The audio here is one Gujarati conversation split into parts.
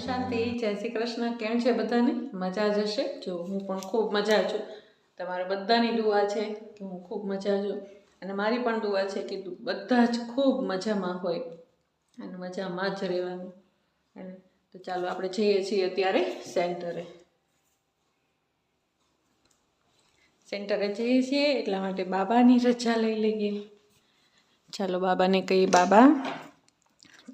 શાંતિ. જય શ્રી કૃષ્ણ. કેમ છે બધાને? મજા જ હશે. જો હું પણ ખૂબ મજા છું. તમારા બધાની દુઆ છે કે હું ખૂબ મજા છું, અને મારી પણ દુઆ છે કે બધા જ ખૂબ મજામાં હોય અને મજામાં જ રહેવાનું. તો ચાલો આપણે જઈએ છીએ અત્યારે સેન્ટરે જઈએ છીએ એટલા માટે બાબાની રજા લઈ લઈએ. ચાલો બાબાને કહીએ, બાબા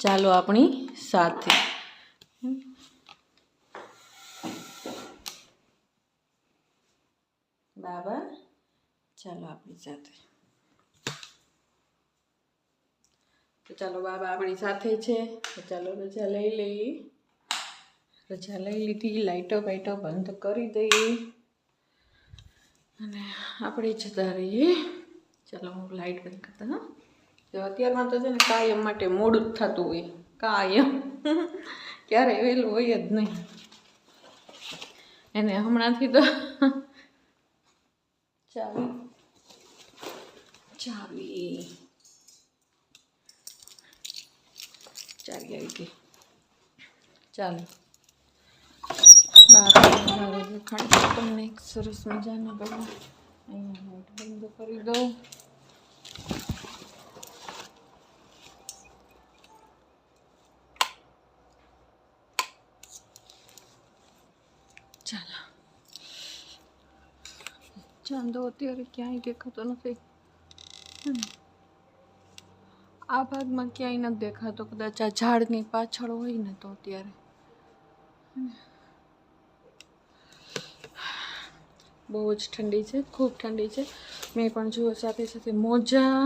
ચાલો આપણી સાથે. બાબા ચાલો આપણી સાથે. તો ચાલો બાબા આપણી સાથે છે, તો ચાલો રજા લઈ લઈએ. રજા લઈ લીધી, લાઈટો બાઈટો બંધ કરી દઈએ અને આપણે જતા રહીએ. ચાલો હું લાઈટ બંધ કરતા. હા, તો અત્યારમાં તો છે ને કાયમ માટે મોડું જ થતું હોય, કાયમ ક્યારેય વહેલું હોય જ નહીં. એને હમણાંથી તો ચાવી આવી ગઈ. ચાલો બહાર દેખાડું તમને એક સરસ મજાનો. પહેલાં અહીંયા લાઈટ બંધ કરી દઉં. ચાલો, ચાંદો અત્યારે ક્યાંય દેખાતો નથી. આ ભાગમાં ક્યાંય નથી દેખાતો, કદાચ આ ઝાડની પાછળ હોય ને તો. અત્યારે બહુ જ ઠંડી છે, ખૂબ ઠંડી છે. મેં પણ જુઓ સાથે સાથે મોજા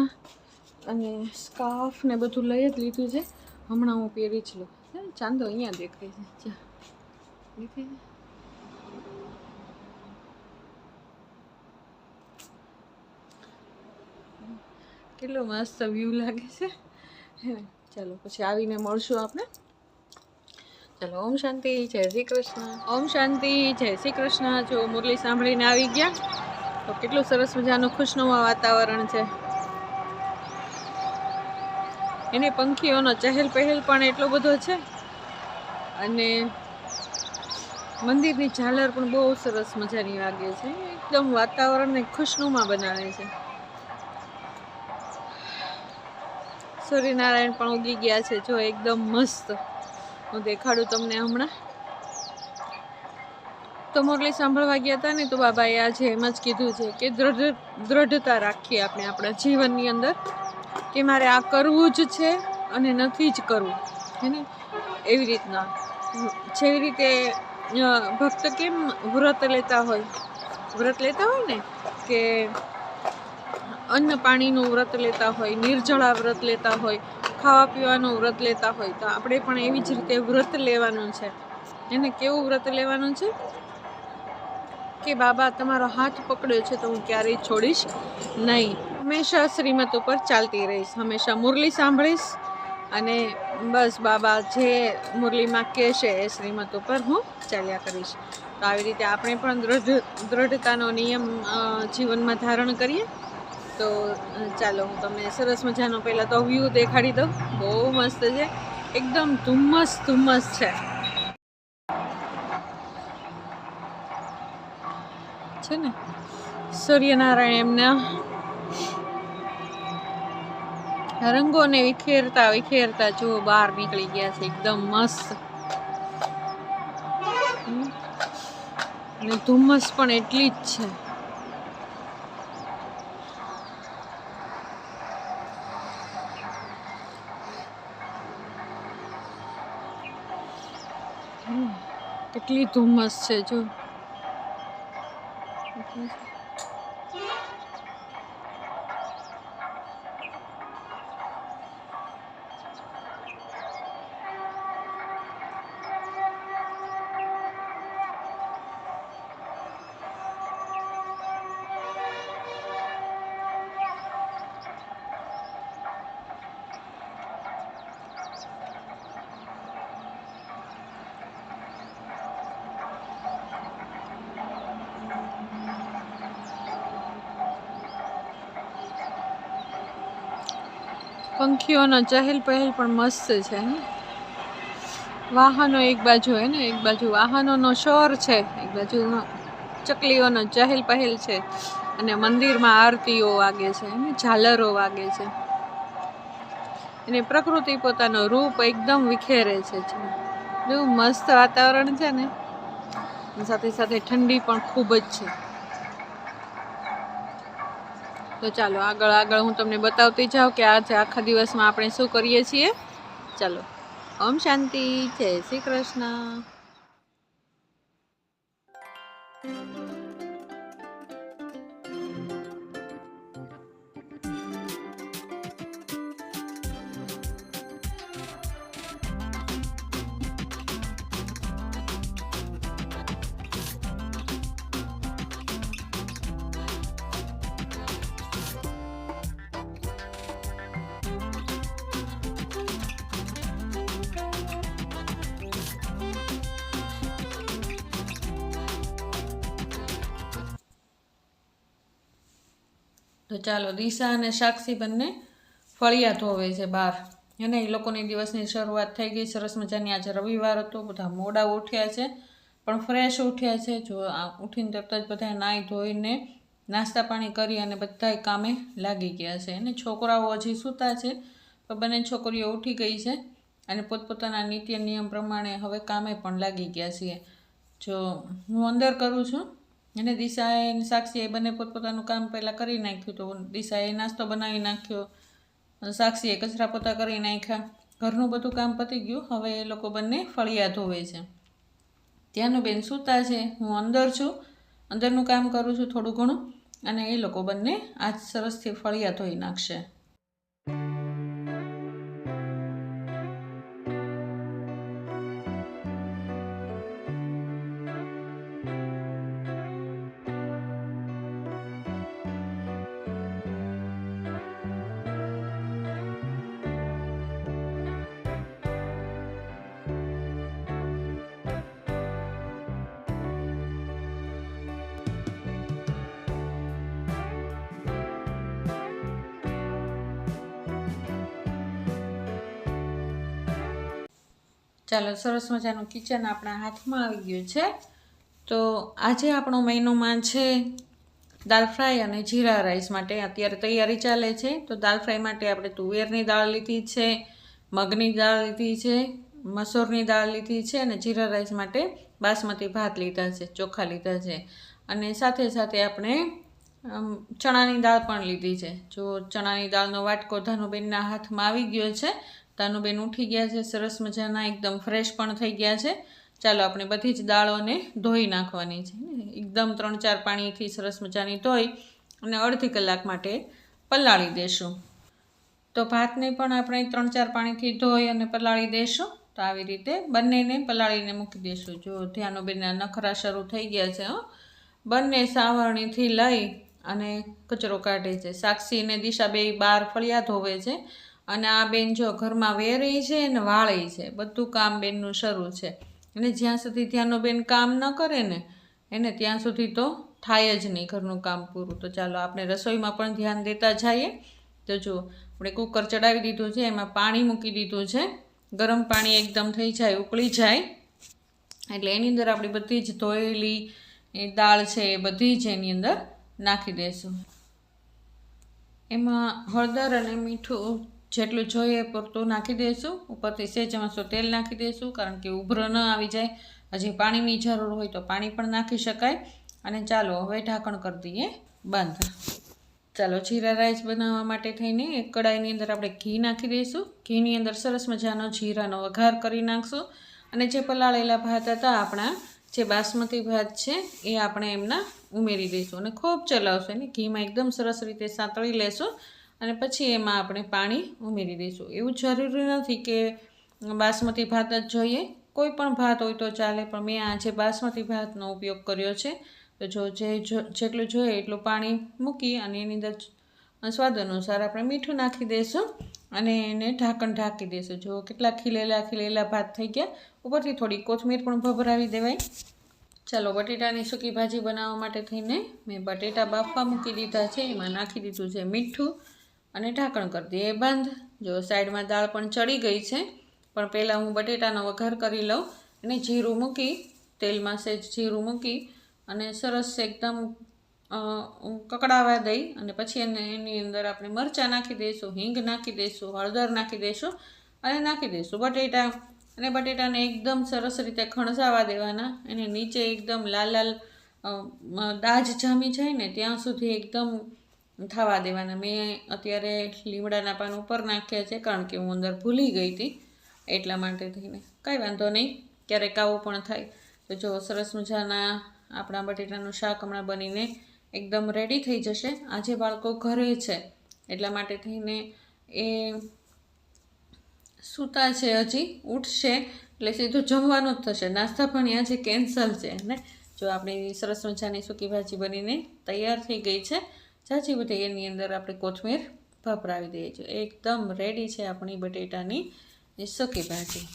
અને સ્કાર્ફ ને બધું લઈ જ લીધું છે. હમણાં હું પહેરી જ લઉં. ચાંદો અહીંયા દેખાય છે, દેખાય છે. કેટલો મસ્ત વ્યૂ લાગે છે. ચાલો પછી આવીને મળશું આપણે. ચાલો, ઓમ શાંતિ, જય શ્રી કૃષ્ણ. ઓમ શાંતિ, જય શ્રી કૃષ્ણ. જો મુરલી સાંભળીને આવી ગયા, તો કેટલું સરસ મજાનું ખુશનુમા વાતાવરણ છે. એને પંખીઓનો ચહેલ પહેલ પણ એટલો બધો છે, અને મંદિરની ઝાલર પણ બહુ સરસ મજાની લાગે છે. એકદમ વાતાવરણને ખુશનુમા બનાવે છે. સૂર્યનારાયણ પણ ઉગી ગયા છે, જો એકદમ મસ્ત. હું દેખાડું તમને હમણાં. તો મુરલી સાંભળવા ગયા હતા ને, તો બાબાએ આજે એમ જ કીધું છે કે દ્રઢતા રાખીએ આપણે આપણા જીવનની અંદર, કે મારે આ કરવું જ છે અને નથી જ કરવું. હે ને, એવી રીતના. જેવી રીતે ભક્ત કેમ વ્રત લેતા હોય ને, કે અન્ન પાણીનું વ્રત લેતા હોય, નિર્જળા વ્રત લેતા હોય, ખાવા પીવાનું વ્રત લેતા હોય, તો આપણે પણ એવી જ રીતે વ્રત લેવાનું છે. એને કેવું વ્રત લેવાનું છે કે બાબા તમારો હાથ પકડ્યો છે તો હું ક્યારેય છોડીશ નહીં. હંમેશા શ્રીમત ઉપર ચાલતી રહીશ, હંમેશા મુરલી સાંભળીશ, અને બસ બાબા જે મુરલીમાં કહેશે એ શ્રીમત ઉપર હું ચાલ્યા કરીશ. તો આવી રીતે આપણે પણ દ્રઢતાનો નિયમ જીવનમાં ધારણ કરીએ. તો ચાલો હું તમને સરસ મજાનો પહેલાં તો વ્યૂ દેખાડી દઉં. બહુ મસ્ત છે, એકદમ ધુમ્મસ છે ને. સૂર્યનારાયણ એમના રંગોને વિખેરતા જો બહાર નીકળી ગયા છે, એકદમ મસ્ત. અને ધુમ્મસ પણ એટલી જ છે. કેટલી ધુમ્મસ છે જો. પંખીઓનો ચહેલ પહેલ પણ મસ્ત છે. વાહનો એક બાજુ હોય ને, એક બાજુ વાહનોનો શોર છે, એક બાજુ ચકલીઓનો ચહેલ પહેલ છે, અને મંદિરમાં આરતીઓ વાગે છે અને ઝાલરો વાગે છે, અને પ્રકૃતિ પોતાનો રૂપ એકદમ વિખેરે છે. એવું મસ્ત વાતાવરણ છે ને, સાથે સાથે ઠંડી પણ ખૂબ જ છે. તો ચાલો આગળ આગળ હું તમને બતાવતી જાઉં કે આજે આખા દિવસમાં આપણે શું કરીએ છીએ. ચાલો, ઓમ શાંતિ, જય શ્રી કૃષ્ણ. તો ચાલો, દિશા અને સાક્ષી બંને ફળિયા ધોવે છે બહાર, અને એ લોકોની દિવસની શરૂઆત થઈ ગઈ સરસ મજાની. આજે રવિવાર હતો, બધા મોડા ઉઠ્યા છે પણ ફ્રેશ ઉઠ્યા છે. જો ઉઠીને તરત જ બધા નાહી ધોઈને નાસ્તા પાણી કરી અને બધા કામે લાગી ગયા છે. અને છોકરાઓ હજી સૂતા છે, તો બંને છોકરીઓ ઉઠી ગઈ છે અને પોતપોતાના નીત્ય નિયમ પ્રમાણે હવે કામે પણ લાગી ગયા છીએ. જો હું અંદર કરું છું અને દિશાએ અને સાક્ષીએ બંને પોતપોતાનું કામ પહેલાં કરી નાખ્યું. તો દિશાએ નાસ્તો બનાવી નાખ્યો, સાક્ષીએ કચરા પોતા કરી નાખ્યા, ઘરનું બધું કામ પતી ગયું. હવે એ લોકો બંને ફળિયા ધોવે છે. ત્યાંનું બેન સૂતા છે, હું અંદર છું, અંદરનું કામ કરું છું થોડું ઘણું, અને એ લોકો બંને આજ સરસથી ફળિયા ધોઈ નાખશે. ચાલો, સરસ મજાનું કિચન આપણા હાથમાં આવી ગયું છે. તો આજે આપણો મેનુમાં છે દાળ ફ્રાય અને જીરા રાઈસ માટે અત્યારે તૈયારી ચાલે છે. તો દાળ ફ્રાય માટે આપણે તુવેરની દાળ લીધી છે, મગની દાળ લીધી છે, મસૂરની દાળ લીધી છે, અને જીરા રાઈસ માટે બાસમતી ભાત લીધા છે, ચોખા લીધા છે, અને સાથે સાથે આપણે ચણાની દાળ પણ લીધી છે. જો ચણાની દાળનો વાટકો ધાનુબેનના હાથમાં આવી ગયો છે. ધાનુબેન ઉઠી ગયા છે, સરસ મજાના એકદમ ફ્રેશ પણ થઈ ગયા છે. ચાલો, આપણે બધી જ દાળોને ધોઈ નાખવાની છે, એકદમ 3-4 પાણીથી સરસ મજાની ધોઈ અને અડધી કલાક માટે પલાળી દેશું. તો ભાતને પણ આપણે 3-4 પાણીથી ધોઈ અને પલાળી દેશું. તો આવી રીતે બંનેને પલાળીને મૂકી દેશું. જો ધ્યાનુબેનના નખરા શરૂ થઈ ગયા છે. બંને સાવરણીથી લઈ અને કચરો કાઢે છે. સાક્ષી અને દિશા બે બહાર ફળિયા ધોવે છે, અને આ બેન જો ઘરમાં વેરી છે અને વાળી છે. બધું કામ બેનનું શરૂ છે, અને જ્યાં સુધી ધ્યાનુબેન કામ ન કરે ને એને ત્યાં સુધી તો થાય જ નહીં ઘરનું કામ પૂરું. તો ચાલો, આપણે રસોઈમાં પણ ધ્યાન દેતા જઈએ. તો જો આપણે કુકર ચડાવી દીધું છે, એમાં પાણી મૂકી દીધું છે. ગરમ પાણી એકદમ થઈ જાય, ઉકળી જાય એટલે એની અંદર આપણી બધી જ ધોયેલી દાળ છે એ બધી જ એની અંદર નાખી દઈશું. એમાં હળદર અને મીઠું જેટલું જોઈએ પૂરતું નાખી દઈશું. ઉપરથી સહેજ ચમચો તેલ નાખી દઈશું, કારણ કે ઉભરો ન આવી જાય. હજી પાણીની જરૂર હોય તો પાણી પણ નાખી શકાય. અને ચાલો, હવે ઢાંકણ કરી દઈએ બંધ. ચાલો, જીરા રાઈસ બનાવવા માટે થઈને એક કડાઈની અંદર આપણે ઘી નાખી દઈશું. ઘીની અંદર સરસ મજાનો જીરાનો વઘાર કરી નાખશું. અને જે પલાળેલા ભાત હતા આપણા, જે બાસમતી ભાત છે, એ આપણે એમના ઉમેરી દઈશું અને ખૂબ ચલાવશું. એને ઘીમાં એકદમ સરસ રીતે સાંતળી લેશું, અને પછી એમાં આપણે પાણી ઉમેરી દઈશું. એવું જરૂરી નથી કે બાસમતી ભાત જ જોઈએ, કોઈ પણ ભાત હોય તો ચાલે, પણ મેં આજે બાસમતી ભાતનો ઉપયોગ કર્યો છે. તો જો જેટલું જોઈએ એટલું પાણી મૂકી અને એની અંદર સ્વાદ અનુસાર આપણે મીઠું નાખી દઈશું અને એને ઢાંકી દઈશું. જો કેટલા ખીલેલા ભાત થઈ ગયા. ઉપરથી થોડી કોથમીર પણ ભભરાવી દેવાય. ચાલો, બટેટાની સૂકી ભાજી બનાવવા માટે થઈને મેં બટેટા બાફવા મૂકી દીધા છે. એમાં નાખી દીધું છે મીઠું અને ઢાંકણ કરી દઈએ બંધ. જો સાઈડમાં દાળ પણ ચડી ગઈ છે, પણ પહેલાં હું બટેટાનો વઘાર કરી લઉં અને જીરું મૂકી, તેલમાં સહેજ જીરું મૂકી અને સરસ એકદમ કકડાવા દઈ અને પછી એની અંદર આપણે મરચાં નાખી દઈશું, હિંગ નાખી દઈશું, હળદર નાખી દઈશું અને નાખી દઈશું બટેટા. અને બટેટાને એકદમ સરસ રીતે ખણસાવા દેવાના. એને નીચે એકદમ લાલ લાલ દાજ જામી જાય ને ત્યાં સુધી એકદમ થવા દેવાના. મેં અત્યારે લીમડાના પાન ઉપર નાખ્યા છે કારણ કે હું અંદર ભૂલી ગઈ હતી, એટલા માટે થઈને. કાંઈ વાંધો નહીં, ક્યારેક આવું પણ થાય. તો જો સરસ મજાના આપણા બટેટાનું શાક હમણાં બનીને એકદમ રેડી થઈ જશે. આજે બાળકો ઘરે છે એટલા માટે થઈને એ સૂતા છે, હજી ઉઠશે એટલે સીધું જમવાનું જ થશે. નાસ્તા પણ આજે કેન્સલ છે ને. જો આપણી સરસ મજાની સૂકી ભાજી બનીને તૈયાર થઈ ગઈ છે. ચાચી બધી એની અંદર આપણે કોથમીર ભભરાવી દઈએ છીએ. એકદમ રેડી છે આપણી બટેટાની સૂકી ભાજી.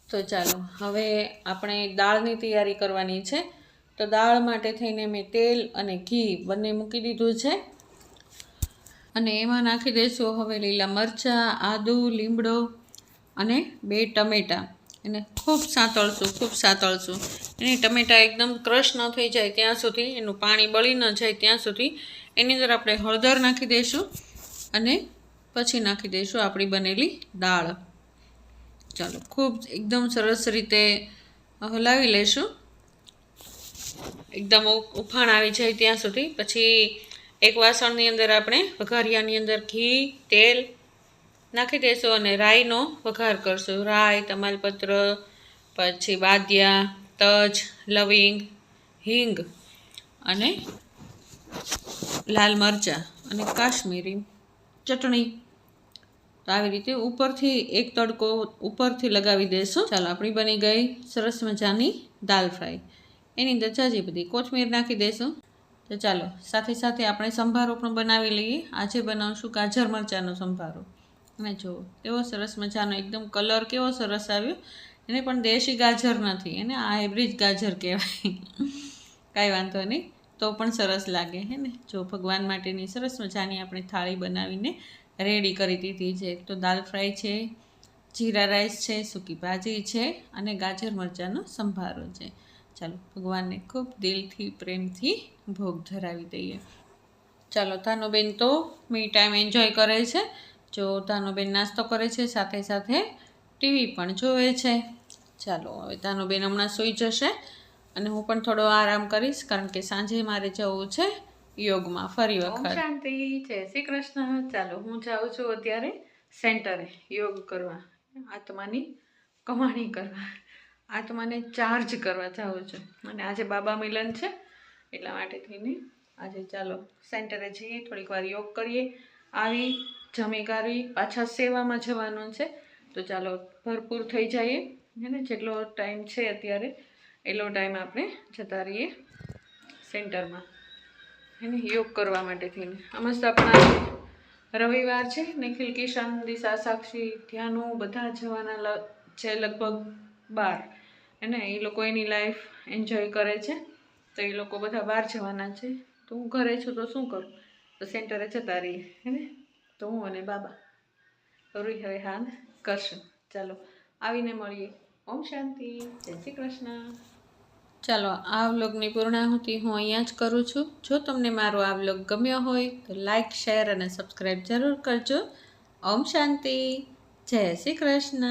તો ચાલો હવે આપણે દાળની તૈયારી કરવાની છે. તો દાળ માટે થઈને મેં તેલ અને ઘી બંને મૂકી દીધું છે અને એમાં નાખી દઈશું હવે લીલા મરચાં, આદુ, લીમડો અને 2 ટમેટાં. એને ખૂબ સાતળશું. એને ટમેટાં એકદમ ક્રશ ન થઈ જાય ત્યાં સુધી, એનું પાણી બળી ન જાય ત્યાં સુધી એની અંદર આપણે હળદર નાખી દઈશું અને પછી નાખી દઈશું આપણી બનેલી દાળ. ચાલો ખૂબ એકદમ સરસ રીતે હલાવી લઈશું, એકદમ ઉફાણ આવી જાય ત્યાં સુધી. પછી એક વાસણની અંદર આપણે વઘારિયાની અંદર ઘી, તેલ નાખી દઈશું અને રાઈનો વઘાર કરશું. રાઈ, તમાલપત્ર, પછી બાદિયા, તજ, લવિંગ, હિંગ અને લાલ મરચાં અને કાશ્મીરી ચટણી. તો આવી રીતે ઉપરથી એક તડકો ઉપરથી લગાવી દઈશું. ચાલો આપણી બની ગઈ સરસ મજાની દાલ ફ્રાય. એની અંદર જાજી બધી કોથમીર નાખી દઈશું. તો ચાલો સાથે સાથે આપણે સંભારો પણ બનાવી લઈએ. આજે બનાવશું ગાજર મરચાંનો સંભારો. અને જુઓ કેવો સરસ મજાનો એકદમ કલર કેવો સરસ આવ્યો. એને પણ દેશી ગાજર નથી, એને આ હાઇબ્રિડ ગાજર કહેવાય. કાંઈ વાંધો નહીં, તો પણ સરસ લાગે હે ને. જો ભગવાન માટેની સરસ મજાની આપણે થાળી બનાવીને રેડી કરી દીધી છે. તો દાલ ફ્રાય છે, જીરા રાઈસ છે, સૂકી ભાજી છે અને ગાજર મરચાંનો સંભારો છે. ચાલો ભગવાનને ખૂબ દિલથી પ્રેમથી ભોગ ધરાવી દઈએ. ચાલો તાનુબેન તો મી ટાઈમ એન્જોય કરે છે. જો તાનુબેન નાસ્તો કરે છે, સાથે સાથે ટીવી પણ જોવે છે. ચાલો હવે તાનુબેન હમણાં સૂઈ જશે અને હું પણ થોડો આરામ કરીશ કારણ કે સાંજે મારે જવું છે યોગમાં ફરી વખત. શાંતિ, જય શ્રી કૃષ્ણ. ચાલો હું જાઉં છું અત્યારે સેન્ટરે યોગ કરવા, આત્માની કમાણી કરવા, આત્માને ચાર્જ કરવા જાઉં છું. અને આજે બાબા મિલન છે એટલા માટે થઈને આજે ચાલો સેન્ટરે જઈએ, થોડીક વાર યોગ કરીએ, આવી જમી કાઢવી, પાછા સેવામાં જવાનું છે. તો ચાલો ભરપૂર થઈ જઈએ અને જેટલો ટાઈમ છે અત્યારે એટલો ટાઈમ આપણે જતા રહીએ સેન્ટરમાં એને યોગ કરવા માટે થઈને. મસ્ત આપણા રવિવાર છે. નિખિલ, કિશન, દિશા, સાક્ષી, ધ્યાનું બધા જવાના છે લગભગ 12 એને એ લોકો એની લાઈફ એન્જોય કરે છે. તો એ લોકો બધા બહાર જવાના છે. તો હું ઘરે છું તો શું કરું, તો સેન્ટરે જતા રહીએ હે ને. તો હું અને બાબા રૂહી હવે હાન કરશું. ચાલો આવીને મળીએ. ઓમ શાંતિ, જય શ્રી કૃષ્ણ. ચાલો આ વ્લોગની પૂર્ણાહુતિ હું અહીંયા જ કરું છું. જો તમને મારો આ વ્લોગ ગમ્યો હોય તો લાઈક, શેર અને સબસ્ક્રાઈબ જરૂર કરજો. ઓમ શાંતિ, જય શ્રી કૃષ્ણ.